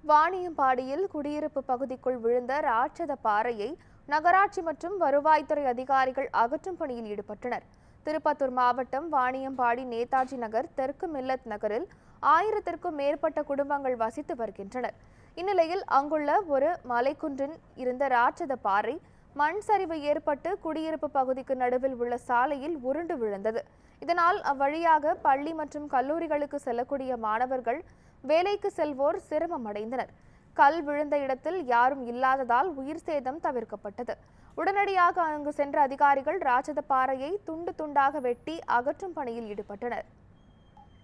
வாணியம்பாடியில் குடியிருப்பு பகுதிக்குள் விழுந்த ராட்சத பாறையை நகராட்சி மற்றும் வருவாய்த்துறை அதிகாரிகள் அகற்றும் பணியில் ஈடுபட்டனர். திருப்பத்தூர் மாவட்டம் வாணியம்பாடி நேதாஜி நகர் தெற்கு மில்லத் நகரில் 1000க்கும் மேற்பட்ட குடும்பங்கள் வசித்து வருகின்றனர். இந்நிலையில் அங்குள்ள ஒரு மலைக்குன்றில் இருந்த ராட்சத பாறை மண் சரிவு ஏற்பட்டு குடியிருப்பு பகுதிக்கு நடுவில் உள்ள சாலையில் உருண்டு விழுந்தது. இதனால் அவ்வழியாக பள்ளி மற்றும் கல்லூரிகளுக்கு செல்லக்கூடிய மாணவர்கள், வேலைக்கு செல்வோர் சிரமம் அடைந்தனர். கல் விழுந்த இடத்தில் யாரும் இல்லாததால் உயிர் சேதம் தவிர்க்கப்பட்டது. உடனடியாக அங்கு சென்ற அதிகாரிகள் ராட்சத பாறையை துண்டு துண்டாக வெட்டி அகற்றும் பணியில் ஈடுபட்டனர்.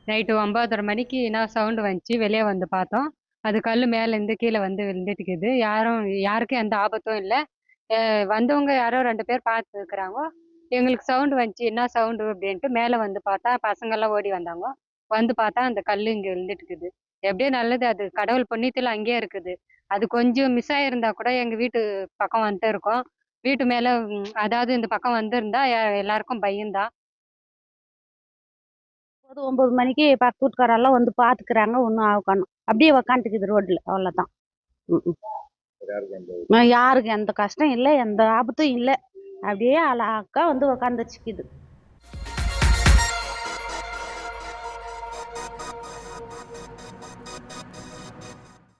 நைட்டு 9:30 மணிக்கு என்ன சவுண்டு வந்துச்சு, வெளியே வந்து பார்த்தோம். அது கல் மேலேருந்து கீழே வந்து விழுந்துட்டுக்குது. யாருக்கும் எந்த ஆபத்தும் இல்லை. வந்தவங்க யாரோ 2 பேர் பார்த்துருக்குறாங்க. எங்களுக்கு சவுண்டு வந்துச்சு, என்ன சவுண்டு அப்படின்ட்டு மேலே வந்து பார்த்தா பசங்கள்லாம் ஓடி வந்தாங்க. வந்து பார்த்தா அந்த கல் இங்கே விழுந்துட்டுக்குது. எப்படியோ நல்லது, அது கடவுள் புண்ணியத்தில் அங்கேயே இருக்குது. அது கொஞ்சம் மிஸ் ஆகிருந்தா கூட எங்கள் வீட்டு பக்கம் வந்துட்டு இருக்கோம். வீட்டு மேலே அதாவது இந்த பக்கம் வந்திருந்தா எல்லாருக்கும் பயம்தான். 9 மணிக்கு பக்கத்து வீட்டுக்காரெல்லாம் வந்து பார்த்துக்கிறாங்க. ஒன்றும் ஆகணும், அப்படியே உக்காந்துக்குது ரோட்டில், அவ்வளோதான். யாருக்கு எந்த கஷ்டம் இல்லை, எந்த ஆபத்தும் இல்லை. அப்படியே அழகா வந்து உக்காந்துச்சுக்குது.